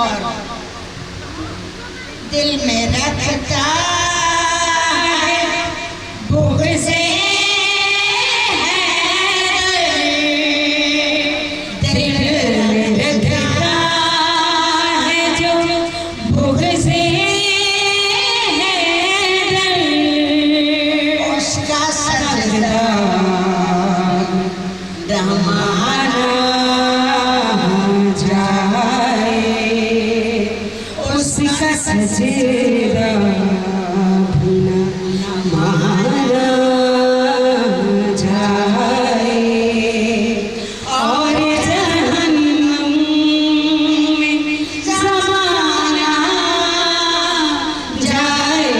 और दिल में रखता है बुग़्ज़े सजेरा भुना मारा जाए और जहन्नम में ज़माना जाए।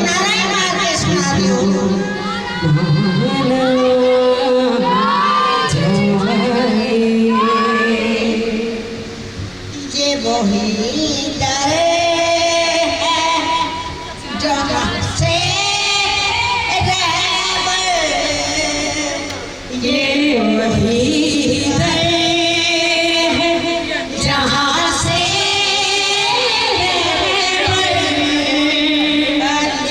नारायण मार के सुना दो वही दर है जहाँ से रहबर, ये वही दर है जहाँ से रहबर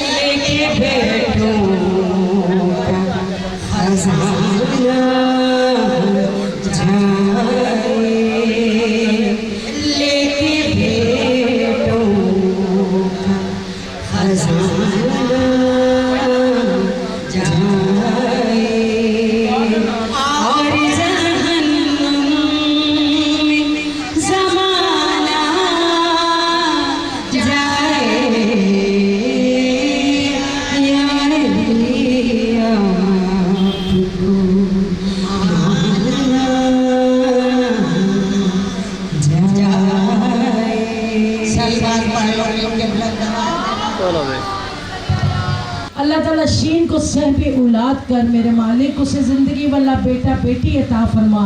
लेके बैठो खजाना अल्लाह ताला शीन को सहबे औलाद कर मेरे मालिक, उसे ज़िंदगी वाला बेटा बेटी अता फरमा।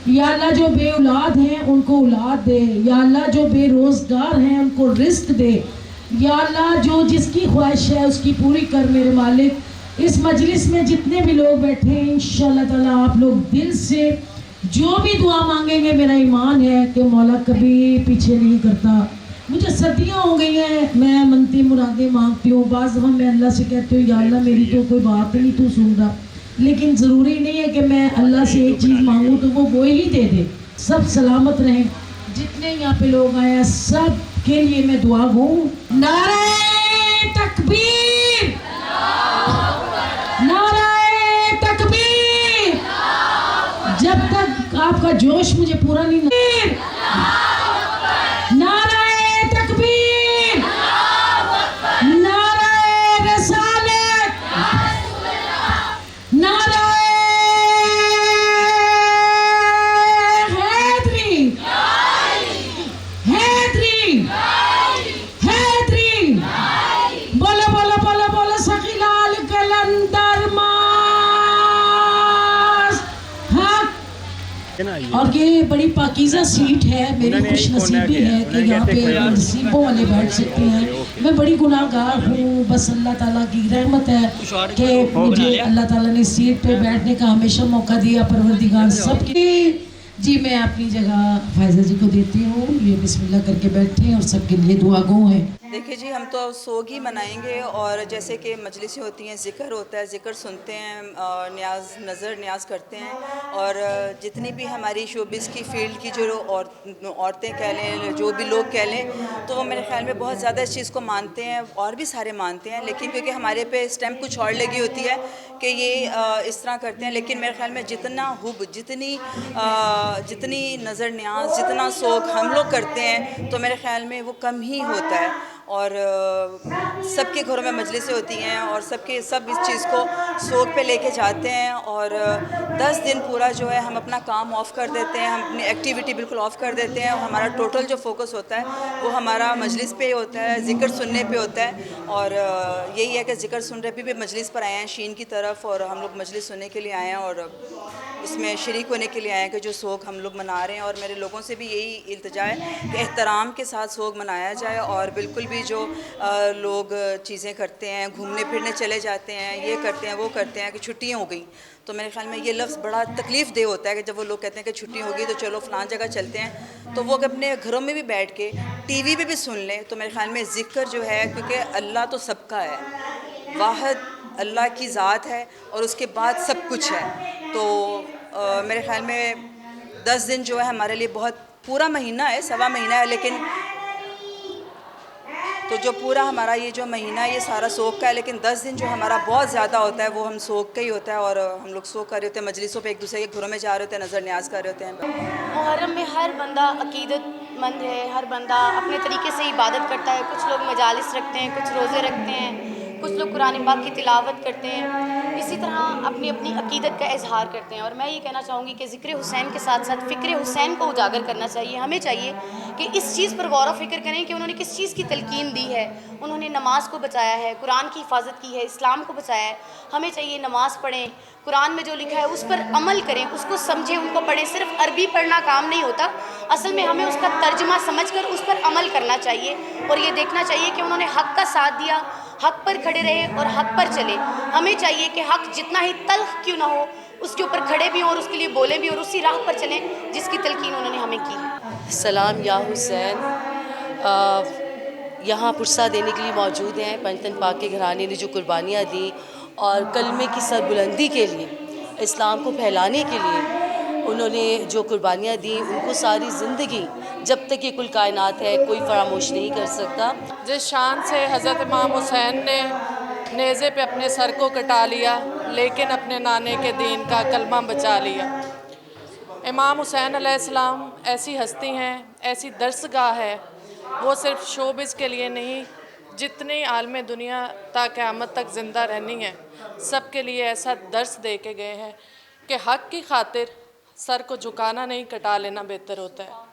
या अल्लाह जो बे औलाद हैं उनको औलाद दे, या अल्लाह जो बेरोज़गार हैं उनको रिस्क दे, या अल्लाह जो जिसकी ख्वाहिश है उसकी पूरी कर मेरे मालिक। इस मजलिस में जितने भी लोग बैठे हैं इंशाअल्लाह ताला आप लोग दिल से जो भी दुआ मांगेंगे, मेरा ईमान है कि मौला कभी पीछे नहीं करता। मुझे सदियाँ हो गई हैं मैं मनती मुरादें मांगती हूँ, बाज़ दफ़ा मैं अल्लाह से कहती हूँ या अल्लाह मेरी तो कोई बात नहीं तू सुन रहा, लेकिन ज़रूरी नहीं है कि मैं अल्लाह से एक चीज़ मांगूँ तो वो ही दे दे। सब सलामत रहें, जितने यहाँ पे लोग आए हैं सब के लिए मैं दुआ गूँ। नारे तकबीर, नारे तकबीर। जब तक आपका जोश मुझे पूरा नहीं और ये बड़ी पाकीज़ा सीट है, मेरी खुशनसीबी है कि यहाँ पे नसीबों वाले बैठ सकते हैं। मैं बड़ी गुनाहगार हूँ, बस अल्लाह ताला की रहमत है कि मुझे अल्लाह ताला ने सीट पे बैठने का हमेशा मौका दिया। परवरदिगार सबके जी मैं अपनी जगह फायजा जी को देती हूँ, ये बिस्मिल्लाह करके बैठे और सबके लिए दुआ गो है। देखिए जी, हम तो सोग ही मनाएंगे और जैसे कि मजलिसें होती हैं, ज़िक्र होता है, ज़िक्र सुनते हैं, न्याज नज़र न्याज करते हैं और जितनी भी हमारी शोबिस की फ़ील्ड की जो औरतें कह लें, जो भी लोग कह लें, तो वो मेरे ख़्याल में बहुत ज़्यादा इस चीज़ को मानते हैं और भी सारे मानते हैं, लेकिन क्योंकि हमारे पे स्टैम्प कुछ और लगी होती है कि ये इस तरह करते हैं। लेकिन मेरे ख़्याल में जितना हुब, जितनी नज़र न्याज, जितना सोग हम लोग करते हैं तो मेरे ख़्याल में वो कम ही होता है। और सबके घरों में मजलिसें होती हैं और सब इस चीज़ को सोग पे लेके जाते हैं और 10 दिन पूरा जो है हम अपना काम ऑफ़ कर देते हैं, हम अपनी एक्टिविटी बिल्कुल ऑफ़ कर देते हैं और हमारा टोटल जो फोकस होता है वो हमारा मजलिस पे होता है, ज़िक्र सुनने पे होता है। और यही है कि ज़िक्र सुन रहे भी मजलिस पर आए हैं शीन की तरफ और हम लोग मजलिस सुनने के लिए आए हैं और उसमें शरीक होने के लिए आए हैं कि जो सोग हम लोग मना रहे हैं। और मेरे लोगों से भी यही इल्तिजा है कि एहतराम के साथ सोग मनाया जाए, और बिल्कुल भी जो लोग चीज़ें करते हैं, घूमने फिरने चले जाते हैं, ये करते हैं वो करते हैं कि छुट्टियाँ हो गई, तो मेरे ख्याल में ये लफ्ज़ बड़ा तकलीफ़ दे होता है कि जब वो लोग कहते हैं कि छुट्टी होगी तो चलो फ़लाँ जगह चलते हैं, तो वो अपने घरों में भी बैठ के टीवी पे भी सुन लें। तो मेरे ख्याल में ज़िक्र जो है, क्योंकि अल्लाह तो सबका है, वाहिद अल्लाह की ज़ात है और उसके बाद सब कुछ है। तो मेरे ख़्याल में 10 दिन जो है हमारे लिए बहुत, पूरा महीना है, सवा महीना है, लेकिन तो जो पूरा हमारा ये जो महीना है ये सारा सोग का है, लेकिन 10 दिन जो हमारा बहुत ज़्यादा होता है वो हम सोग का ही होता है। और हम लोग सोग कर रहे होते हैं, मजलिसों पे एक दूसरे के घरों में जा रहे होते हैं, नज़र न्याज कर रहे होते हैं। मुहर्रम में हर बंदा अकीदतमंद है, हर बंदा अपने तरीके से इबादत करता है। कुछ लोग मजालिस रखते हैं, कुछ रोज़े रखते हैं, कुछ लोग कुरान पाक की तिलावत करते हैं, इसी तरह अपनी अपनी अकीदत का इजहार करते हैं। और मैं ये कहना चाहूँगी कि ज़िक्र हुसैन के साथ साथ फ़िक्र हुसैन को उजागर करना चाहिए। हमें चाहिए कि इस चीज़ पर गौर व फिक्र करें कि उन्होंने किस चीज़ की तलकीन दी है। उन्होंने नमाज को बचाया है, कुरान की हिफाजत की है, इस्लाम को बचाया है। हमें चाहिए नमाज़ पढ़ें, कुरान में जो लिखा है उस पर अमल करें, उसको समझें, उनको पढ़ें। सिर्फ अरबी पढ़ना काम नहीं होता, असल में हमें उसका तर्जुमा समझकर उस पर अमल करना चाहिए। और ये देखना चाहिए कि उन्होंने हक़ का साथ दिया, हक़ पर खड़े रहे और हक़ पर चले। हमें चाहिए कि हक़ जितना ही तल्ख़ क्यों ना हो, उसके ऊपर खड़े भी हों और उसके लिए बोले भी और उसी राह पर चलें जिसकी तलकीन उन्होंने हमें की है। सलाम या हुसैन, यहाँ पुरसा देने के लिए मौजूद हैं पंजतन पाक के घराने ने जो कुर्बानियाँ दी और कलमे की सरबुलंदी के लिए, इस्लाम को फैलाने के लिए उन्होंने जो कुर्बानियाँ दी, उनको सारी ज़िंदगी जब तक ये कुल कायनात है कोई फरामोश नहीं कर सकता। जिस शान से हज़रत इमाम हुसैन ने नेज़े पे अपने सर को कटा लिया, लेकिन अपने नाने के दीन का कलमा बचा लिया। इमाम हुसैन अलैहिस्सलाम ऐसी हस्ती हैं, ऐसी दर्सगाह है, वो सिर्फ़ शोबिज़ के लिए नहीं, जितनी आलम दुनिया ता क़यामत तक ज़िंदा रहनी है, सब के लिए ऐसा दर्स दे के गए हैं कि हक़ की खातिर सर को झुकाना नहीं, कटा लेना बेहतर होता है।